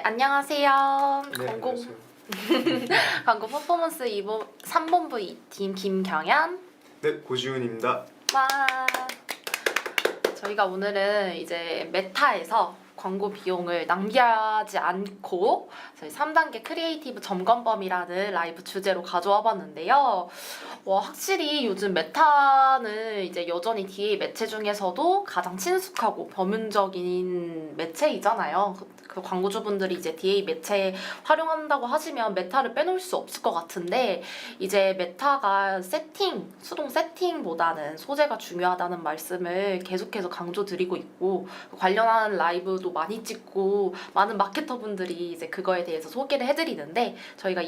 안녕하세요. 네, 안녕하세요. 광고 퍼포먼스 3본부 팀 김경연. 네, 고지훈입니다. 와. 저희가 오늘은 이제 메타에서 광고 비용을 낭비하지 않고 저희 3단계 크리에이티브 점검법이라는 라이브 주제로 가져와 봤는데요. 확실히 요즘 메타는 이제 여전히 DA 매체 중에서도 가장 친숙하고 범용적인 매체이잖아요. 그 광고주분들이 이제 DA 매체 활용한다고 하시면 메타를 빼놓을 수 없을 것 같은데, 이제 메타가 수동 세팅보다는 소재가 중요하다는 말씀을 계속해서 강조드리고 있고, 관련한 라이브도 많이 찍고 많은 마케터분들이 이제 그거에 대해서 소개를 해드리는데, 저희가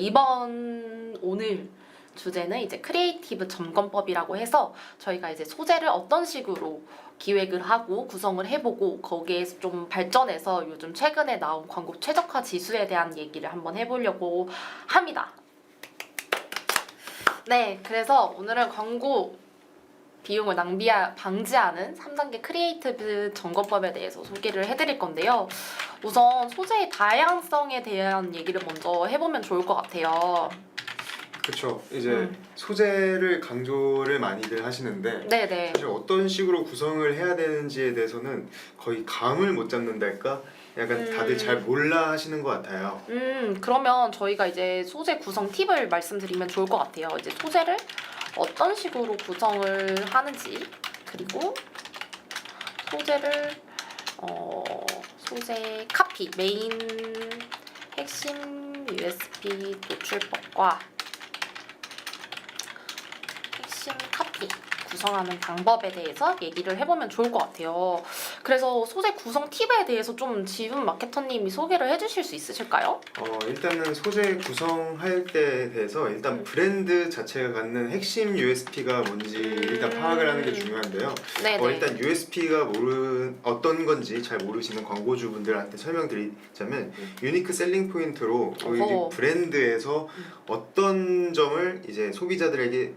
오늘 주제는 이제 크리에이티브 점검법이라고 해서 저희가 이제 소재를 어떤 식으로 기획을 하고 구성을 해보고 거기에서 좀 발전해서 요즘 최근에 나온 광고 최적화 지수에 대한 얘기를 한번 해보려고 합니다. 네, 그래서 오늘은 광고 비용을 방지하는 3단계 크리에이티브 점검법에 대해서 소개를 해드릴 건데요. 우선 소재의 다양성에 대한 얘기를 먼저 해보면 좋을 것 같아요. 그렇죠. 이제 소재를 강조를 많이들 하시는데 네네. 사실 어떤 식으로 구성을 해야 되는지에 대해서는 거의 감을 못 잡는달까? 약간 다들 잘 몰라 하시는 것 같아요. 그러면 저희가 이제 소재 구성 팁을 말씀드리면 좋을 것 같아요. 이제 소재를 어떤 식으로 구성을 하는지, 그리고 소재를 소재 카피, 메인 핵심 USB 노출법과 핵심 카피 구성하는 방법에 대해서 얘기를 해보면 좋을 것 같아요. 그래서 소재 구성 팁에 대해서 좀 지훈 마케터님이 소개를 해주실 수 있으실까요? 일단은 소재 구성할 때에 대해서 일단 브랜드 자체가 갖는 핵심 USP가 뭔지 일단 파악을 하는 게 중요한데요. 일단 USP가 어떤 건지 잘 모르시는 광고주분들한테 설명드리자면 유니크 셀링 포인트로 이 브랜드에서 어떤 점을 이제 소비자들에게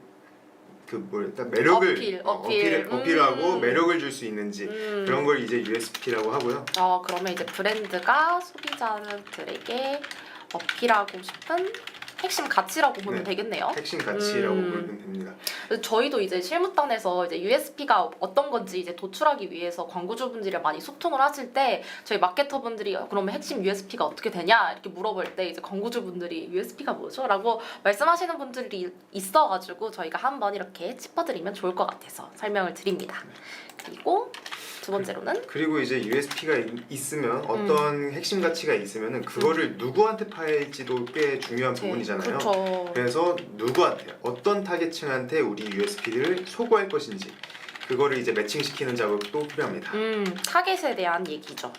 매력을 어필하고 매력을 줄 수 있는지 그런 걸 이제 USP라고 하고요. 그러면 이제 브랜드가 소비자들에게 어필하고 싶은 핵심 가치라고 보면 되겠네요. 핵심 가치라고 보면 됩니다. 저희도 이제 실무단에서 이제 USP가 어떤 건지 이제 도출하기 위해서 광고주분들이랑 많이 소통을 하실 때 저희 마케터분들이 그러면 핵심 USP가 어떻게 되냐 이렇게 물어볼 때 이제 광고주분들이 USP가 뭐죠? 라고 말씀하시는 분들이 있어가지고 저희가 한번 이렇게 짚어드리면 좋을 것 같아서 설명을 드립니다. 그리고 두 번째로는 그리고 이제 USP가 있으면 어떤 핵심 가치가 있으면은 그거를 누구한테 팔지도 꽤 중요한 부분이잖아요. 그렇죠. 그래서 누구한테 어떤 타겟층한테 우리 USP를 소구할 것인지 그거를 이제 매칭시키는 작업도 필요합니다. 타겟에 대한 얘기죠.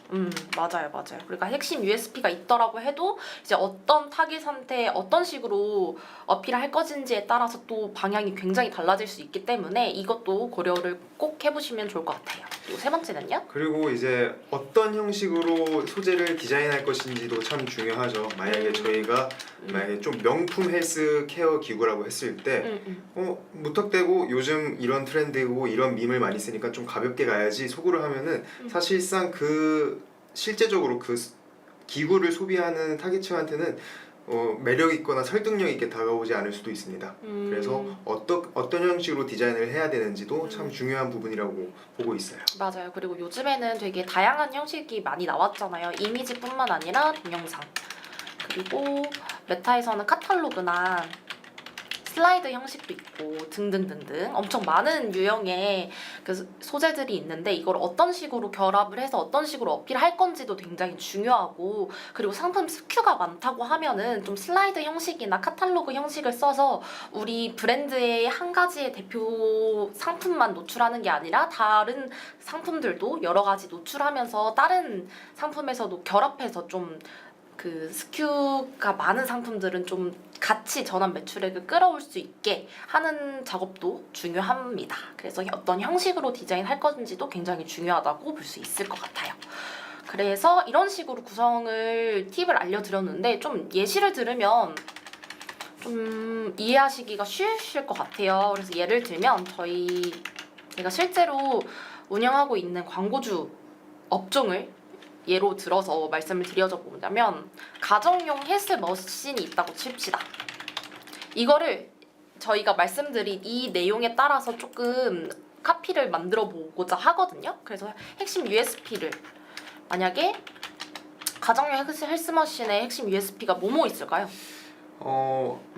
맞아요. 그러니까 핵심 USP가 있더라고 해도 이제 어떤 타겟한테 어떤 식으로 어필을 할 것인지에 따라서 또 방향이 굉장히 달라질 수 있기 때문에 이것도 고려를 꼭 해보시면 좋을 것 같아요. 그리고 세 번째는요? 그리고 이제 어떤 형식으로 소재를 디자인할 것인지도 참 중요하죠. 만약에 저희가 만약에 좀 명품 헬스케어 기구라고 했을 때 무턱대고 요즘 이런 트렌드고 이런 밈을 많이 쓰니까 좀 가볍게 가야지 소구를 하면은 사실상 실제적으로 그 기구를 소비하는 타깃층한테는 매력 있거나 설득력 있게 다가오지 않을 수도 있습니다. 그래서 어떤 형식으로 디자인을 해야 되는지도 참 중요한 부분이라고 보고 있어요. 맞아요. 그리고 요즘에는 되게 다양한 형식이 많이 나왔잖아요. 이미지뿐만 아니라 동영상, 그리고 메타에서는 카탈로그나 슬라이드 형식도 있고 등등등등 엄청 많은 유형의 그 소재들이 있는데 이걸 어떤 식으로 결합을 해서 어떤 식으로 어필할 건지도 굉장히 중요하고, 그리고 상품 스큐가 많다고 하면은 좀 슬라이드 형식이나 카탈로그 형식을 써서 우리 브랜드의 한 가지의 대표 상품만 노출하는 게 아니라 다른 상품들도 여러 가지 노출하면서 다른 상품에서도 결합해서 좀 그 스큐가 많은 상품들은 좀 같이 전환 매출액을 끌어올 수 있게 하는 작업도 중요합니다. 그래서 어떤 형식으로 디자인할 건지도 굉장히 중요하다고 볼 수 있을 것 같아요. 그래서 이런 식으로 구성을 팁을 알려드렸는데 좀 예시를 들으면 좀 이해하시기가 쉬우실 것 같아요. 그래서 예를 들면 제가 실제로 운영하고 있는 광고주 업종을 예로 들어서 말씀을 드려줘 보자면 가정용 헬스머신이 있다고 칩시다. 이거를 저희가 말씀드린 이 내용에 따라서 조금 카피를 만들어 보고자 하거든요. 그래서 핵심 USP를 만약에 가정용 헬스머신의 핵심 USP가 뭐뭐 있을까요?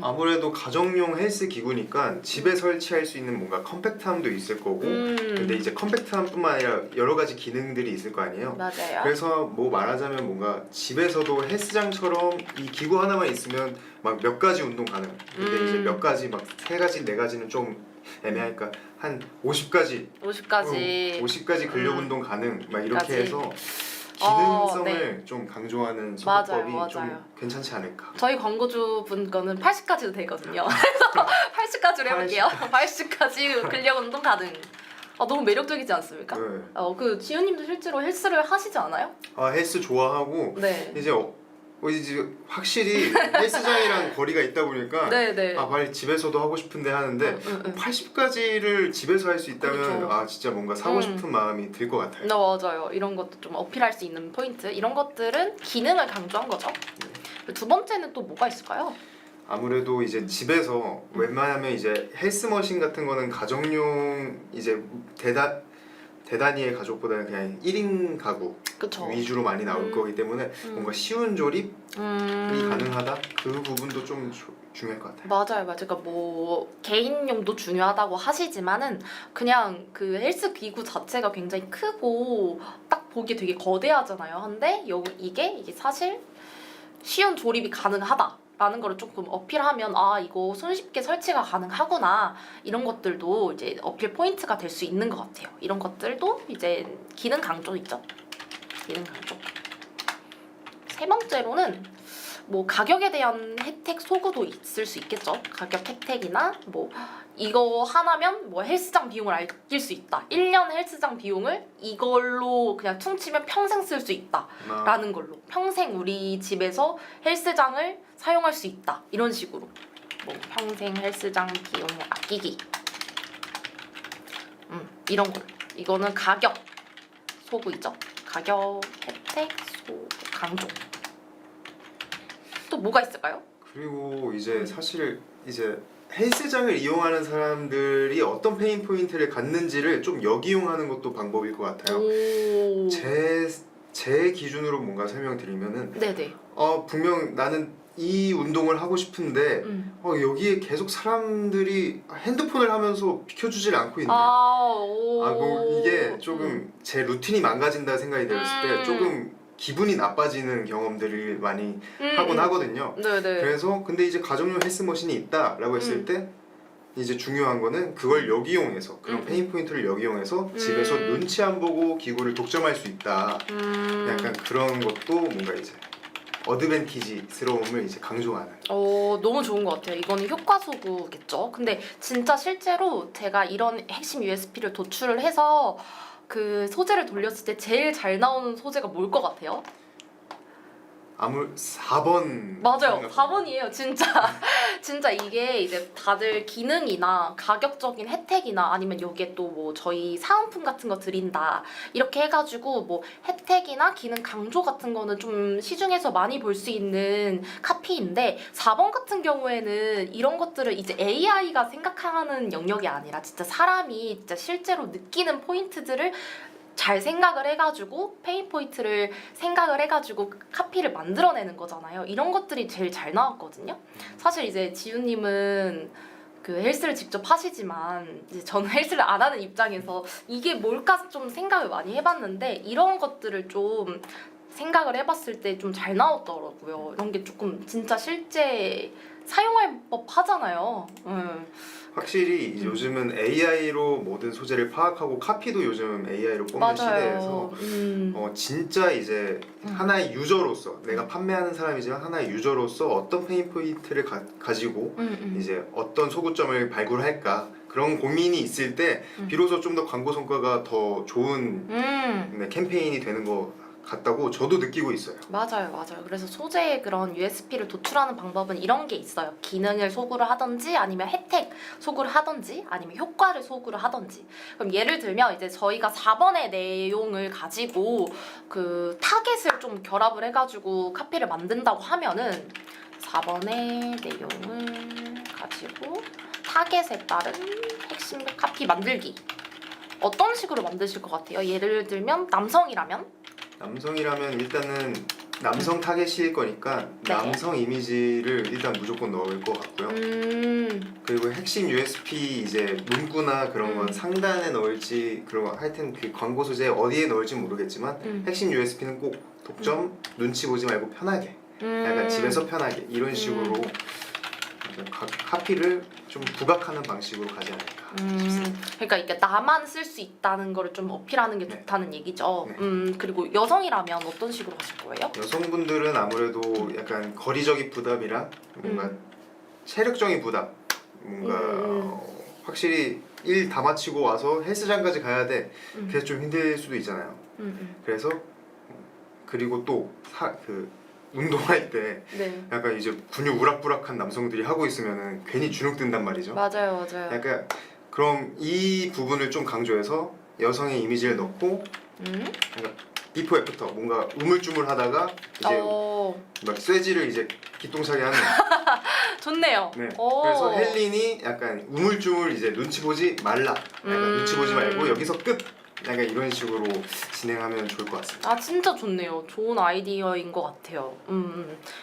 아무래도 가정용 헬스 기구니까 집에 설치할 수 있는 뭔가 컴팩트함도 있을 거고 근데 이제 컴팩트함뿐만 아니라 여러 가지 기능들이 있을 거 아니에요. 맞아요. 그래서 뭐 말하자면 뭔가 집에서도 헬스장처럼 이 기구 하나만 있으면 막 몇 가지 운동 가능. 근데 이제 몇 가지 막 3가지 4가지는 좀 애매하니까 한 50가지 50가지 근력 운동 가능 막 이렇게 까지. 해서 기능성을 네. 좀 강조하는 맞아요, 소비법이 맞아요. 좀 괜찮지 않을까. 저희 광고주 분 거는 80까지도 되거든요. 그래서 80까지로 해볼게요. 80까지 근력 운동 가능. 너무 매력적이지 않습니까? 네. 그 지훈님도 실제로 헬스를 하시지 않아요? 헬스 좋아하고 네. 이제 확실히 헬스장이랑 거리가 있다 보니까 네네. 빨리 집에서도 하고 싶은데 하는데 80가지를 집에서 할 수 있다면 그렇죠. 진짜 뭔가 사고 싶은 마음이 들 것 같아요. 네, 맞아요. 이런 것도 좀 어필할 수 있는 포인트. 이런 것들은 기능을 강조한 거죠. 두 번째는 또 뭐가 있을까요? 아무래도 이제 집에서 웬만하면 이제 헬스머신 같은 거는 가정용 이제 대단위의 가족보다는 그냥 1인 가구 그쵸. 위주로 많이 나올 거기 때문에 뭔가 쉬운 조립이 가능하다? 그 부분도 좀 중요할 것 같아요. 맞아요. 그러니까 뭐 개인용도 중요하다고 하시지만은 그냥 그 헬스 기구 자체가 굉장히 크고 딱 보기에 되게 거대하잖아요. 근데 이게 사실 쉬운 조립이 가능하다라는 거를 조금 어필하면 이거 손쉽게 설치가 가능하구나 이런 것들도 이제 어필 포인트가 될 수 있는 것 같아요. 이런 것들도 이제 기능 강조이죠. 기능 강조. 세 번째로는 뭐 가격에 대한 혜택 소구도 있을 수 있겠죠. 가격 혜택이나 뭐 이거 하나면 뭐 헬스장 비용을 아낄 수 있다. 1년 헬스장 비용을 이걸로 그냥 퉁치면 평생 쓸 수 있다. 라는 걸로. 평생 우리 집에서 헬스장을 사용할 수 있다. 이런 식으로. 뭐 평생 헬스장 비용 아끼기. 이런 걸로. 이거는 가격 소구이죠. 가격 혜택 소구 강조. 또 뭐가 있을까요? 그리고 이제 사실 이제 헬스장을 이용하는 사람들이 어떤 페인 포인트를 갖는지를 좀 역이용하는 것도 방법일 것 같아요. 제 기준으로 뭔가 설명드리면은 네네. 분명 나는 이 운동을 하고 싶은데 여기에 계속 사람들이 핸드폰을 하면서 비켜주질 않고 있네. 뭐 이게 조금 제 루틴이 망가진다 생각이 들었을 때 조금 기분이 나빠지는 경험들을 많이 하곤 하거든요. 네네. 그래서 근데 이제 가정용 헬스머신이 있다라고 했을 때 이제 중요한 거는 그걸 역이용해서 그런 페인 포인트를 역이용해서 집에서 눈치 안 보고 기구를 독점할 수 있다. 약간 그런 것도 뭔가 이제 어드밴티지스러움을 이제 강조하는. 너무 좋은 것 같아요. 이거는 효과 소구겠죠. 근데 진짜 실제로 제가 이런 핵심 USP를 도출을 해서 그 소재를 돌렸을 때 제일 잘 나오는 소재가 뭘 것 같아요? 4번. 맞아요. 4번이에요. 진짜. 진짜 이게 이제 다들 기능이나 가격적인 혜택이나 아니면 여기에 또 뭐 저희 사은품 같은 거 드린다. 이렇게 해가지고 뭐 혜택이나 기능 강조 같은 거는 좀 시중에서 많이 볼 수 있는 카피인데 4번 같은 경우에는 이런 것들을 이제 AI가 생각하는 영역이 아니라 진짜 사람이 진짜 실제로 느끼는 포인트들을 잘 생각을 해가지고 페인 포인트를 생각을 해가지고 카피를 만들어내는 거잖아요. 이런 것들이 제일 잘 나왔거든요. 사실 이제 지훈님은 그 헬스를 직접 하시지만 이제 저는 헬스를 안 하는 입장에서 이게 뭘까 좀 생각을 많이 해봤는데 이런 것들을 좀 생각을 해봤을 때 좀 잘 나왔더라고요. 이런 게 조금 진짜 실제 사용할 법 하잖아요. 확실히 요즘은 AI로 모든 소재를 파악하고 카피도 요즘 AI로 뽑는 시대에서 진짜 이제 하나의 유저로서 내가 판매하는 사람이지만 하나의 유저로서 어떤 페인 포인트를 가지고 이제 어떤 소구점을 발굴할까 그런 고민이 있을 때 비로소 좀 더 광고 성과가 더 좋은 캠페인이 되는 것 같다고 저도 느끼고 있어요. 맞아요. 그래서 소재의 그런 USP를 도출하는 방법은 이런 게 있어요. 기능을 소구를 하든지 아니면 혜택 소구를 하든지 아니면 효과를 소구를 하든지. 그럼 예를 들면 이제 저희가 4번의 내용을 가지고 그 타겟을 좀 결합을 해가지고 카피를 만든다고 하면은 4번의 내용을 가지고 타겟에 따른 핵심 카피 만들기. 어떤 식으로 만드실 것 같아요? 예를 들면 남성이라면 일단은 남성 타겟일 거니까 네. 남성 이미지를 일단 무조건 넣을 것 같고요. 그리고 핵심 USP 이제 문구나 그런 건 상단에 넣을지 그런 하여튼 그 광고 소재 어디에 넣을지 모르겠지만 핵심 USP는 꼭 독점 눈치 보지 말고 편하게 약간 집에서 편하게 이런 식으로 카피를 좀 부각하는 방식으로 가지 않을까 싶습니다. 그러니까 이게 나만 쓸 수 있다는 거를 좀 어필하는 게 네. 좋다는 얘기죠. 네. 그리고 여성이라면 어떤 식으로 하실 거예요? 여성분들은 아무래도 약간 거리적인 부담이랑 뭔가 체력적인 부담 뭔가 확실히 일 다 마치고 와서 헬스장까지 가야 돼 그래서 좀 힘들 수도 있잖아요. 그래서 그리고 또 운동할 때 네. 약간 이제 근육 우락부락한 남성들이 하고 있으면은 괜히 주눅 든단 말이죠. 맞아요. 약간 그럼 이 부분을 좀 강조해서 여성의 이미지를 넣고 약간 비포 애프터 뭔가 우물쭈물하다가 이제 막 쇠지를 이제 기똥차게 하는 좋네요. 네. 그래서 헬린이 약간 우물쭈물 이제 눈치 보지 말라 약간 눈치 보지 말고 여기서 끝 약간 이런 식으로 진행하면 좋을 것 같습니다. 아 진짜 좋네요. 좋은 아이디어인 것 같아요.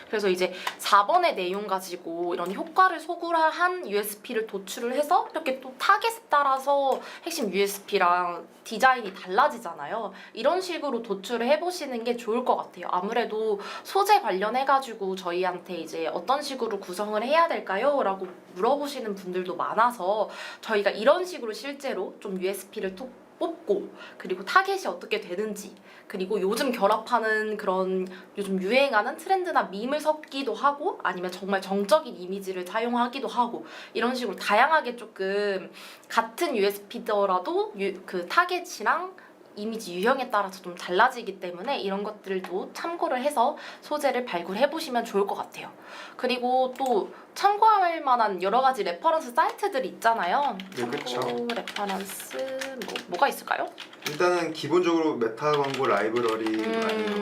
그래서 이제 4번의 내용 가지고 이런 효과를 소구한 USP를 도출을 해서 이렇게 또 타겟에 따라서 핵심 USP랑 디자인이 달라지잖아요. 이런 식으로 도출을 해보시는 게 좋을 것 같아요. 아무래도 소재 관련해가지고 저희한테 이제 어떤 식으로 구성을 해야 될까요? 라고 물어보시는 분들도 많아서 저희가 이런 식으로 실제로 좀 USP를 뽑고 그리고 타겟이 어떻게 되는지 그리고 요즘 결합하는 그런 요즘 유행하는 트렌드나 밈을 섞기도 하고 아니면 정말 정적인 이미지를 사용하기도 하고 이런 식으로 다양하게 조금 같은 USP더라도 그 타겟이랑 이미지 유형에 따라서 좀 달라지기 때문에 이런 것들도 참고를 해서 소재를 발굴해 보시면 좋을 것 같아요. 그리고 또 참고할 만한 여러 가지 레퍼런스 사이트들이 있잖아요. 네, 참고 그렇죠. 레퍼런스 뭐가 있을까요? 일단은 기본적으로 메타 광고 라이브러리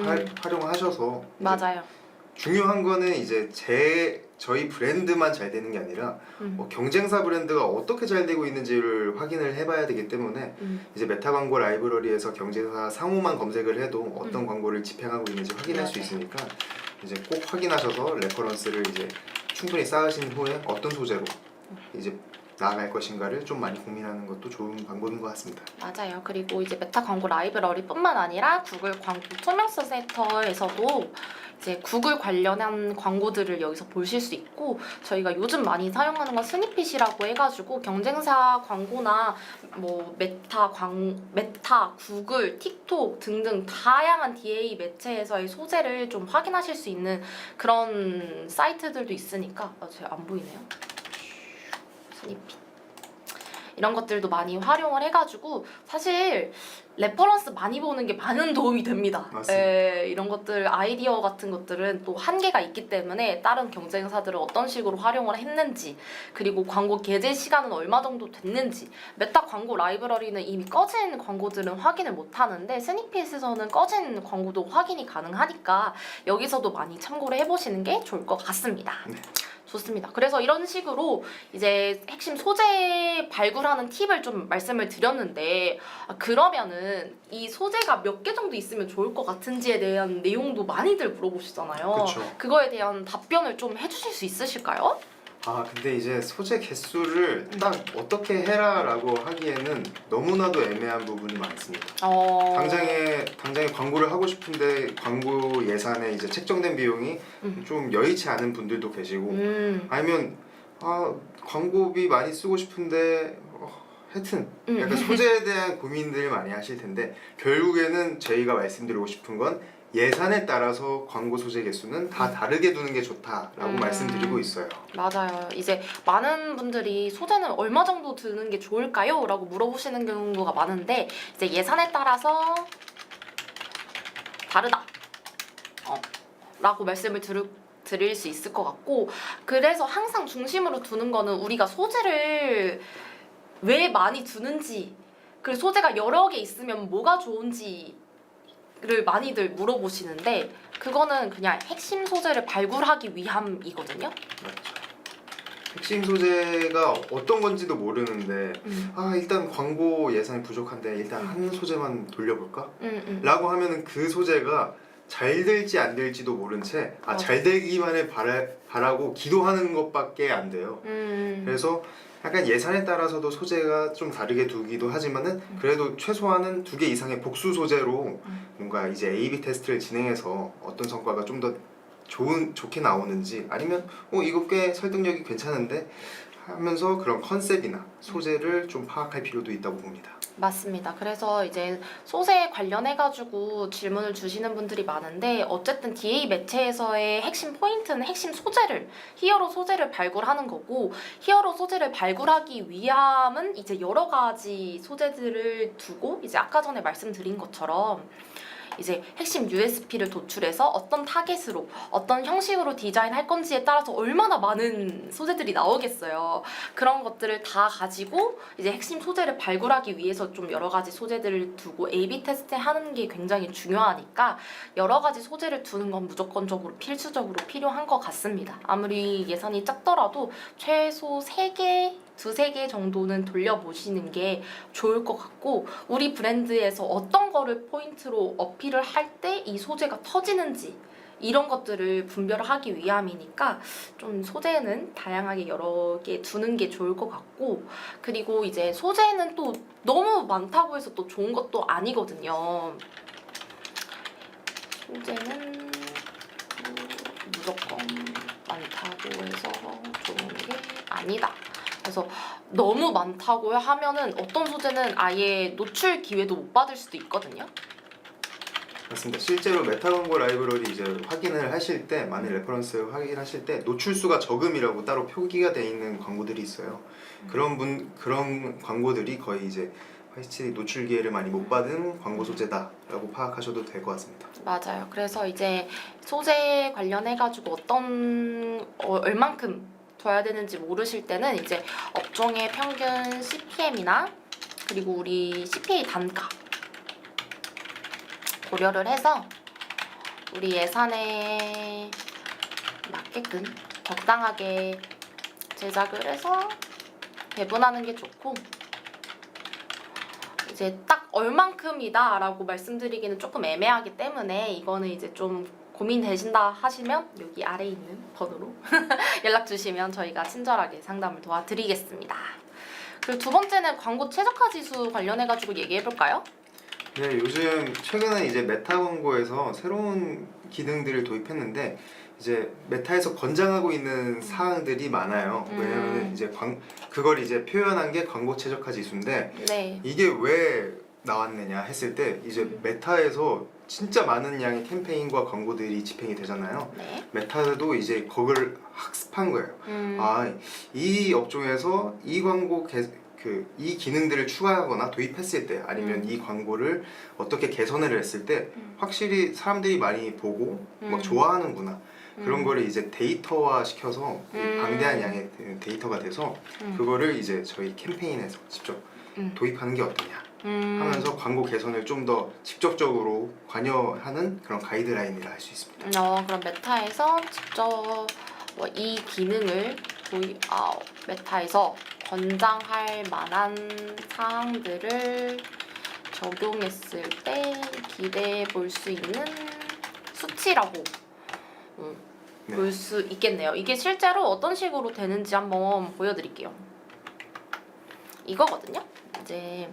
많이 활용하셔서 맞아요. 중요한 거는 이제 저희 브랜드만 잘 되는 게 아니라 경쟁사 브랜드가 어떻게 잘 되고 있는지를 확인을 해봐야 되기 때문에 이제 메타 광고 라이브러리에서 경쟁사 상호만 검색을 해도 어떤 광고를 집행하고 있는지 확인할 수 있으니까 이제 꼭 확인하셔서 레퍼런스를 이제 충분히 쌓으신 후에 어떤 소재로 이제 나아갈 것인가를 좀 많이 고민하는 것도 좋은 방법인 것 같습니다. 맞아요. 그리고 이제 메타 광고 라이브러리뿐만 아니라 구글 광고 투명성 센터에서도 이제 구글 관련한 광고들을 여기서 보실 수 있고 저희가 요즘 많이 사용하는 건 스니핏이라고 해가지고 경쟁사 광고나 뭐 메타, 구글, 틱톡 등등 다양한 DA 매체에서의 소재를 좀 확인하실 수 있는 그런 사이트들도 있으니까 제가 안 보이네요. 스니핏 이런 것들도 많이 활용을 해가지고 사실 레퍼런스 많이 보는 게 많은 도움이 됩니다. 이런 것들 아이디어 같은 것들은 또 한계가 있기 때문에 다른 경쟁사들을 어떤 식으로 활용을 했는지 그리고 광고 게재 시간은 얼마 정도 됐는지 메타 광고 라이브러리는 이미 꺼진 광고들은 확인을 못 하는데 스니핏에서는 꺼진 광고도 확인이 가능하니까 여기서도 많이 참고를 해보시는 게 좋을 것 같습니다. 네. 좋습니다. 그래서 이런 식으로 이제 핵심 소재 발굴하는 팁을 좀 말씀을 드렸는데 그러면은 이 소재가 몇 개 정도 있으면 좋을 것 같은지에 대한 내용도 많이들 물어보시잖아요. 그쵸. 그거에 대한 답변을 좀 해주실 수 있으실까요? 근데 이제 소재 개수를 딱 어떻게 해라라고 하기에는 너무나도 애매한 부분이 많습니다. 당장에 광고를 하고 싶은데 광고 예산에 이제 책정된 비용이 좀 여의치 않은 분들도 계시고 아니면 광고비 많이 쓰고 싶은데 하여튼 약간 소재에 대한 고민들 많이 하실 텐데 결국에는 저희가 말씀드리고 싶은 건 예산에 따라서 광고 소재 개수는 다 다르게 두는 게 좋다라고 말씀드리고 있어요. 맞아요. 이제 많은 분들이 소재는 얼마 정도 드는 게 좋을까요? 라고 물어보시는 경우가 많은데 이제 예산에 따라서 다르다 라고 말씀을 드릴 수 있을 것 같고, 그래서 항상 중심으로 두는 거는 우리가 소재를 왜 많이 두는지, 그리고 소재가 여러 개 있으면 뭐가 좋은지를 많이들 물어보시는데, 그거는 그냥 핵심 소재를 발굴하기 위함이거든요. 맞죠. 핵심 소재가 어떤 건지도 모르는데 일단 광고 예산이 부족한데 일단 한 소재만 돌려볼까? 라고 하면은 그 소재가 잘 될지 안 될지도 모른 채 잘 되기만을 바라고 기도하는 것밖에 안 돼요. 그래서 약간 예산에 따라서도 소재가 좀 다르게 두기도 하지만은 그래도 최소한은 2개 이상의 복수 소재로 뭔가 이제 A/B 테스트를 진행해서 어떤 성과가 좀 더 좋게 나오는지, 아니면 이거 꽤 설득력이 괜찮은데 하면서 그런 컨셉이나 소재를 좀 파악할 필요도 있다고 봅니다. 맞습니다. 그래서 이제 소재에 관련해가지고 질문을 주시는 분들이 많은데, 어쨌든 DA 매체에서의 핵심 포인트는 핵심 소재를, 히어로 소재를 발굴하는 거고, 히어로 소재를 발굴하기 위함은 이제 여러 가지 소재들을 두고, 이제 아까 전에 말씀드린 것처럼 이제 핵심 USP를 도출해서 어떤 타겟으로, 어떤 형식으로 디자인할 건지에 따라서 얼마나 많은 소재들이 나오겠어요. 그런 것들을 다 가지고 이제 핵심 소재를 발굴하기 위해서 좀 여러 가지 소재들을 두고 A/B 테스트 하는 게 굉장히 중요하니까, 여러 가지 소재를 두는 건 무조건적으로 필수적으로 필요한 것 같습니다. 아무리 예산이 작더라도 최소 3개, 2-3개 정도는 돌려보시는 게 좋을 것 같고, 우리 브랜드에서 어떤 거를 포인트로 어필을 할 때 이 소재가 터지는지, 이런 것들을 분별하기 위함이니까 좀 소재는 다양하게 여러 개 두는 게 좋을 것 같고, 그리고 이제 소재는 또 너무 많다고 해서 또 좋은 것도 아니거든요. 소재는 무조건 많다고 해서 좋은 게 아니다. 그래서 너무 많다고 하면은 어떤 소재는 아예 노출 기회도 못 받을 수도 있거든요. 맞습니다. 실제로 메타 광고 라이브러리 이제 확인을 하실 때, 많은 레퍼런스 확인하실 때 노출수가 적음이라고 따로 표기가 돼 있는 광고들이 있어요. 그런 광고들이 거의 이제 화이트 노출 기회를 많이 못 받은 광고 소재다라고 파악하셔도 될 것 같습니다. 맞아요. 그래서 이제 소재 관련해가지고 얼만큼 둬야 되는지 모르실 때는 이제 업종의 평균 CPM이나 그리고 우리 CPA 단가 고려를 해서 우리 예산에 맞게끔 적당하게 제작을 해서 배분하는 게 좋고, 이제 딱 얼만큼이다 라고 말씀드리기는 조금 애매하기 때문에 이거는 이제 좀 고민되신다 하시면 여기 아래에 있는 번호로 연락 주시면 저희가 친절하게 상담을 도와드리겠습니다. 그리고 두 번째는 광고 최적화 지수 관련해가지고 얘기해볼까요? 네, 요즘 최근에 이제 메타 광고에서 새로운 기능들을 도입했는데, 이제 메타에서 권장하고 있는 사항들이 많아요. 왜냐면 이제 그걸 이제 표현한 게 광고 최적화 지수인데, 네. 이게 왜 나왔느냐 했을 때, 이제 메타에서 진짜 많은 양의 캠페인과 광고들이 집행이 되잖아요. 네. 메타도 이제 그걸 학습한 거예요. 이 업종에서 이 광고 이 기능들을 추가하거나 도입했을 때, 아니면 이 광고를 어떻게 개선을 했을 때 확실히 사람들이 많이 보고 막 좋아하는구나, 그런 거를 이제 데이터화 시켜서 방대한 양의 데이터가 돼서 그거를 이제 저희 캠페인에서 직접 도입하는 게 어떠냐 하면서 광고 개선을 좀 더 직접적으로 관여하는 그런 가이드라인이라 할 수 있습니다. 그럼 메타에서 직접 이 기능을 메타에서 권장할 만한 사항들을 적용했을 때 기대해 볼 수 있는 수치라고 네. 볼 수 있겠네요. 이게 실제로 어떤 식으로 되는지 한번 보여드릴게요. 이거거든요. 이제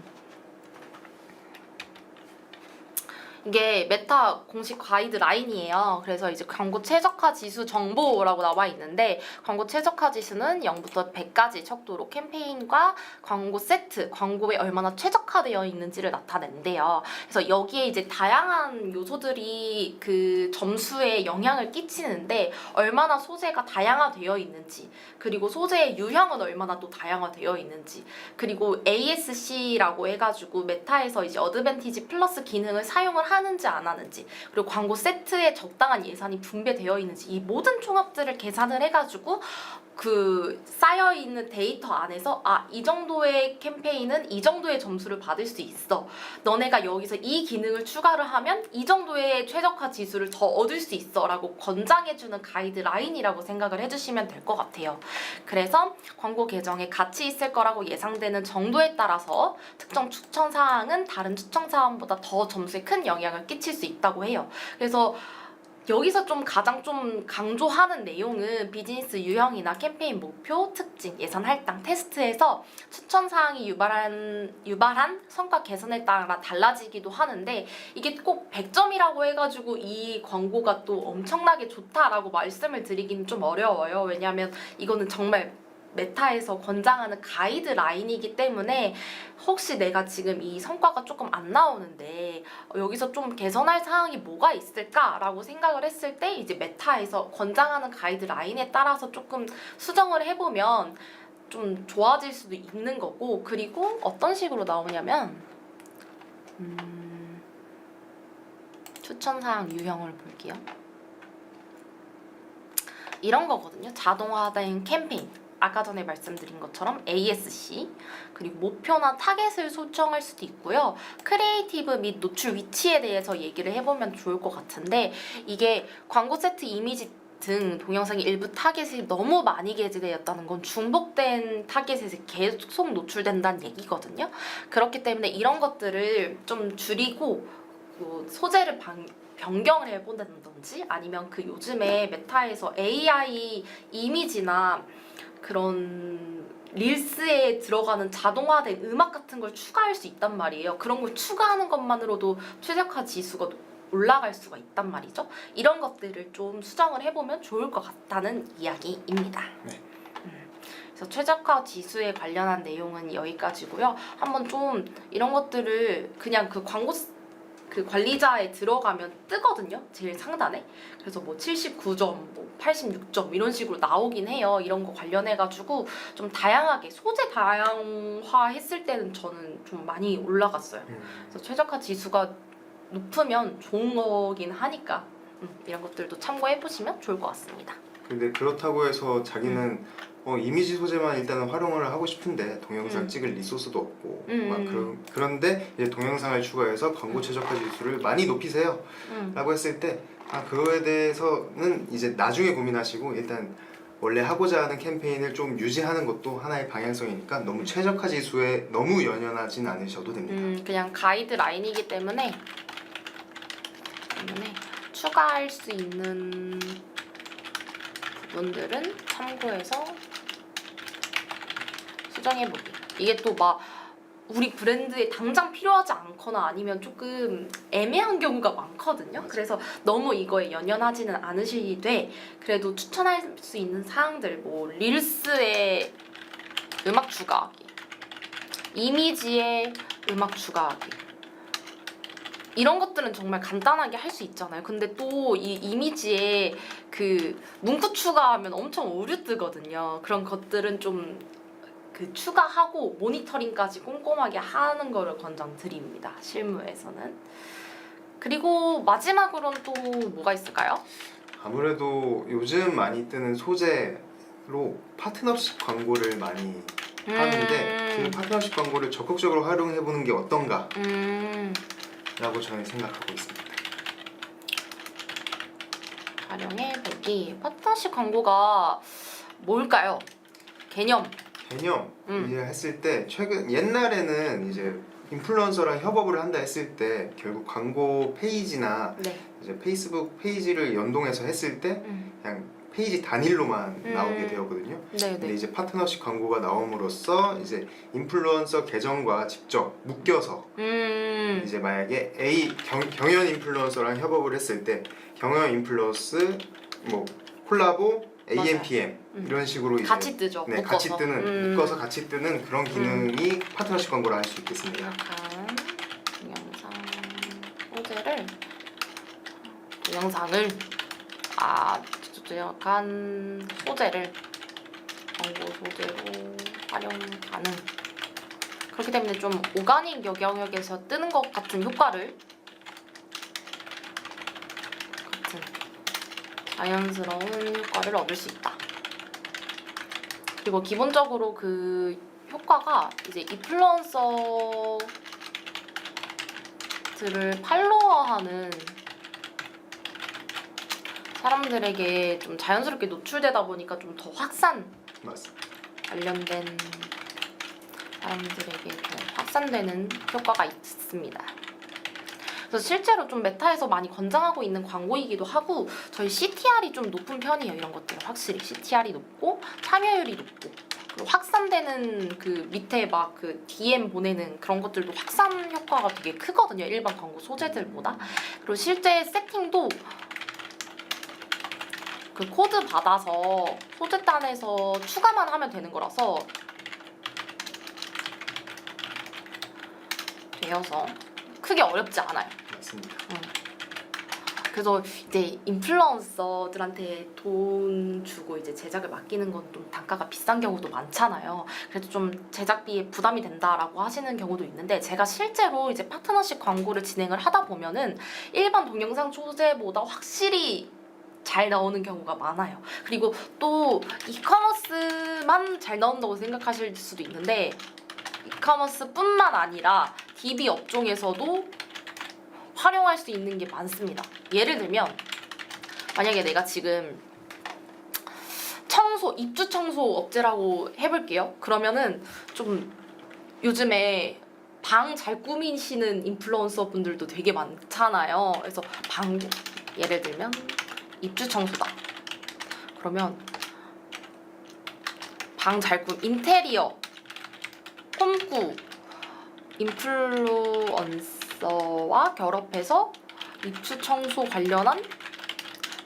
이게 메타 공식 가이드라인이에요. 그래서 이제 광고 최적화 지수 정보라고 나와 있는데, 광고 최적화 지수는 0부터 100까지 척도로 캠페인과 광고 세트, 광고에 얼마나 최적화되어 있는지를 나타낸대요. 그래서 여기에 이제 다양한 요소들이 그 점수에 영향을 끼치는데, 얼마나 소재가 다양화되어 있는지, 그리고 소재의 유형은 얼마나 또 다양화되어 있는지, 그리고 ASC라고 해가지고 메타에서 이제 어드밴티지 플러스 기능을 사용을 하는지 안 하는지, 그리고 광고 세트에 적당한 예산이 분배되어 있는지, 이 모든 총합들을 계산을 해가지고 그 쌓여있는 데이터 안에서 이 정도의 캠페인은 이 정도의 점수를 받을 수 있어, 너네가 여기서 이 기능을 추가를 하면 이 정도의 최적화 지수를 더 얻을 수 있어 라고 권장해주는 가이드라인이라고 생각을 해주시면 될 것 같아요. 그래서 광고 계정에 같이 있을 거라고 예상되는 정도에 따라서 특정 추천 사항은 다른 추천 사항보다 더 점수에 큰 영향을 끼칠 수 있다고 해요. 그래서 여기서 좀 가장 좀 강조하는 내용은 비즈니스 유형이나 캠페인 목표, 특징, 예산 할당, 테스트에서 추천 사항이 유발한 성과 개선에 따라 달라지기도 하는데, 이게 꼭 100점이라고 해가지고 이 광고가 또 엄청나게 좋다라고 말씀을 드리기는 좀 어려워요. 왜냐하면 이거는 정말 메타에서 권장하는 가이드라인이기 때문에 혹시 내가 지금 이 성과가 조금 안 나오는데 여기서 좀 개선할 사항이 뭐가 있을까라고 생각을 했을 때 이제 메타에서 권장하는 가이드라인에 따라서 조금 수정을 해보면 좀 좋아질 수도 있는 거고, 그리고 어떤 식으로 나오냐면 추천사항 유형을 볼게요. 이런 거거든요. 자동화된 캠페인, 아까 전에 말씀드린 것처럼 ASC, 그리고 목표나 타겟을 설정할 수도 있고요. 크리에이티브 및 노출 위치에 대해서 얘기를 해보면 좋을 것 같은데, 이게 광고 세트 이미지 등 동영상의 일부 타겟이 너무 많이 게재되었다는 건 중복된 타겟에서 계속 노출된다는 얘기거든요. 그렇기 때문에 이런 것들을 좀 줄이고 소재를 변경을 해본다든지, 아니면 그 요즘에 메타에서 AI 이미지나 그런 릴스에 들어가는 자동화된 음악 같은 걸 추가할 수 있단 말이에요. 그런 걸 추가하는 것만으로도 최적화 지수가 올라갈 수가 있단 말이죠. 이런 것들을 좀 수정을 해보면 좋을 것 같다는 이야기입니다. 네. 그래서 최적화 지수에 관련한 내용은 여기까지고요. 한번 좀 이런 것들을 그냥 그 광고 그 관리자에 들어가면 뜨거든요. 제일 상단에. 그래서 뭐 79점, 뭐 86점 이런 식으로 나오긴 해요. 이런 거 관련해가지고 좀 다양하게 소재 다양화 했을 때는 저는 좀 많이 올라갔어요. 그래서 최적화 지수가 높으면 좋은 거긴 하니까 이런 것들도 참고해보시면 좋을 것 같습니다. 근데 그렇다고 해서 자기는 이미지 소재만 일단은 활용을 하고 싶은데 동영상 찍을 리소스도 없고 막 그런데 이제 동영상을 추가해서 광고 최적화 지수를 많이 높이세요 라고 했을 때 그거에 대해서는 이제 나중에 고민하시고, 일단 원래 하고자 하는 캠페인을 좀 유지하는 것도 하나의 방향성이니까 너무 최적화 지수에 너무 연연하진 않으셔도 됩니다. 그냥 가이드라인이기 때문에 추가할 수 있는 부분들은 참고해서 수정해보기. 이게 또 막 우리 브랜드에 당장 필요하지 않거나 아니면 조금 애매한 경우가 많거든요. 그래서 너무 이거에 연연하지는 않으시되, 그래도 추천할 수 있는 사항들, 뭐 릴스에 음악 추가하기, 이미지에 음악 추가하기, 이런 것들은 정말 간단하게 할 수 있잖아요. 근데 또 이 이미지에 그 문구 추가하면 엄청 오류 뜨거든요. 그런 것들은 좀 그 추가하고 모니터링까지 꼼꼼하게 하는 거를 권장드립니다. 실무에서는. 그리고 마지막으로는 또 뭐가 있을까요? 아무래도 요즘 많이 뜨는 소재로 파트너십 광고를 많이 하는데, 그 파트너십 광고를 적극적으로 활용해보는 게 어떤가 라고 저는 생각하고 있습니다. 활용해보기. 파트너십 광고가 뭘까요? 개념을 했을 때, 옛날에는 이제 인플루언서랑 협업을 한다 했을 때 결국 광고 페이지나 이제 페이스북 페이지를 연동해서 했을 때 그냥 페이지 단일로만 나오게 되었거든요. 근데 이제 파트너십 광고가 나옴으로써 이제 인플루언서 계정과 직접 묶여서 이제 만약에 경연 인플루언서랑 협업을 했을 때 경연 인플루언스 뭐 콜라보 AMPM 이런 식으로 이제 같이 뜨죠. 네, 같이 뜨는 묶어서 같이 뜨는 그런 기능이 파트너십 광고를 할 수 있겠습니다. 약간 동영상을 약간 소재를 광고 소재로 활용 가능. 그렇기 때문에 좀 오가닉 영역에서 뜨는 것 같은 효과를 같은 자연스러운 효과를 얻을 수 있다. 그리고 기본적으로 그 효과가 이제 인플루언서들을 팔로워하는 사람들에게 좀 자연스럽게 노출되다 보니까 좀 더 확산 맞습니다. 관련된 사람들에게 더 확산되는 효과가 있습니다. 그래서 실제로 좀 메타에서 많이 권장하고 있는 광고이기도 하고 저희 CTR이 좀 높은 편이에요. 이런 것들은 확실히 CTR이 높고 참여율이 높고 그리고 확산되는 그 밑에 막 그 DM 보내는 그런 것들도 확산 효과가 되게 크거든요. 일반 광고 소재들보다. 그리고 실제 세팅도 그 코드 받아서 소재단에서 추가만 하면 되는 거라서 되어서 크게 어렵지 않아요. 맞습니다. 그래서 이제 인플루언서들한테 돈 주고 이제 제작을 맡기는 건 좀 단가가 비싼 경우도 많잖아요. 그래서 좀 제작비에 부담이 된다라고 하시는 경우도 있는데 제가 실제로 이제 파트너십 광고를 진행을 하다 보면은 일반 동영상 소재보다 확실히 잘 나오는 경우가 많아요. 그리고 또 이커머스만 잘 나온다고 생각하실 수도 있는데 이커머스뿐만 아니라 DB 업종에서도 활용할 수 있는 게 많습니다. 예를 들면 만약에 내가 지금 입주 청소 업체라고 해볼게요. 그러면은 좀 요즘에 방 잘 꾸미시는 인플루언서 분들도 되게 많잖아요. 그래서 예를 들면 입주 청소다. 그러면 인테리어, 홈구, 인플루언서와 결합해서 입주 청소 관련한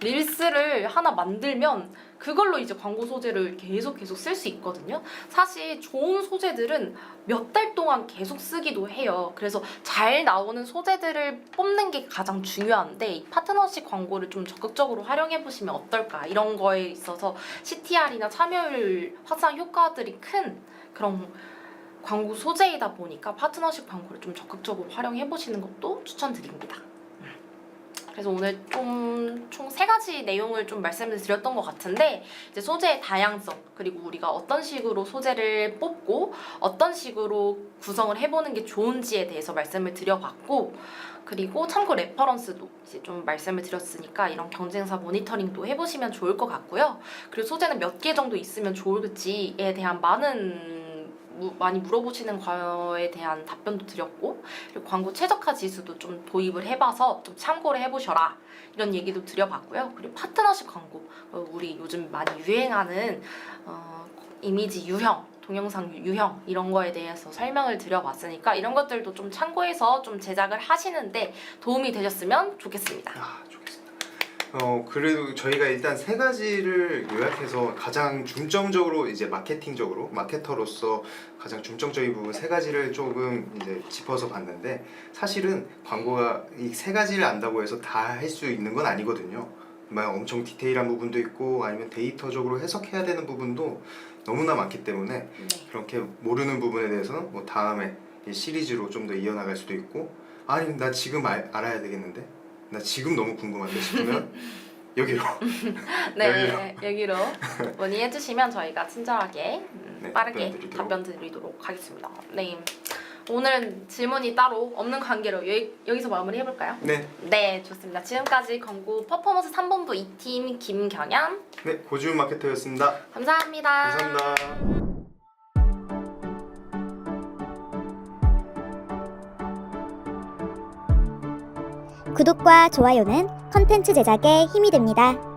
릴스를 하나 만들면 그걸로 이제 광고 소재를 계속 쓸 수 있거든요. 사실 좋은 소재들은 몇 달 동안 계속 쓰기도 해요. 그래서 잘 나오는 소재들을 뽑는 게 가장 중요한데 이 파트너십 광고를 좀 적극적으로 활용해 보시면 어떨까 이런 거에 있어서 CTR이나 참여율 확산 효과들이 큰 그런 광고 소재이다 보니까 파트너십 광고를 좀 적극적으로 활용해 보시는 것도 추천드립니다. 그래서 오늘 좀 총 3가지 내용을 좀 말씀을 드렸던 것 같은데 이제 소재의 다양성 그리고 우리가 어떤 식으로 소재를 뽑고 어떤 식으로 구성을 해보는 게 좋은지에 대해서 말씀을 드려봤고 그리고 참고 레퍼런스도 이제 좀 말씀을 드렸으니까 이런 경쟁사 모니터링도 해보시면 좋을 것 같고요. 그리고 소재는 몇 개 정도 있으면 좋을지에 대한 많이 물어보시는 거에 대한 답변도 드렸고 그리고 광고 최적화 지수도 좀 도입을 해봐서 좀 참고를 해보셔라 이런 얘기도 드려봤고요. 그리고 파트너십 광고 우리 요즘 많이 유행하는 이미지 유형 동영상 유형 이런 거에 대해서 설명을 드려봤으니까 이런 것들도 좀 참고해서 좀 제작을 하시는데 도움이 되셨으면 좋겠습니다. 좋겠습니다. 그래도 저희가 일단 3가지를 요약해서 가장 중점적으로 이제 마케팅적으로 마케터로서 가장 중점적인 부분 3가지를 조금 이제 짚어서 봤는데 사실은 광고가 이 3가지를 안다고 해서 다 할 수 있는 건 아니거든요. 막 엄청 디테일한 부분도 있고 아니면 데이터적으로 해석해야 되는 부분도 너무나 많기 때문에 그렇게 모르는 부분에 대해서는 뭐 다음에 이 시리즈로 좀 더 이어나갈 수도 있고 아니 나 지금 알아야 되겠는데 나 지금 너무 궁금한데 싶으면 여기로 여기로 문의해주시면 저희가 친절하게 빠르게 답변 드리도록 하겠습니다. 네, 오늘은 질문이 따로 없는 관계로 여기서 마무리 해볼까요? 네, 좋습니다. 지금까지 광고 퍼포먼스 3본부 2팀 김경연 고지훈 마케터였습니다. 감사합니다. 감사합니다. 구독과 좋아요는 컨텐츠 제작에 힘이 됩니다.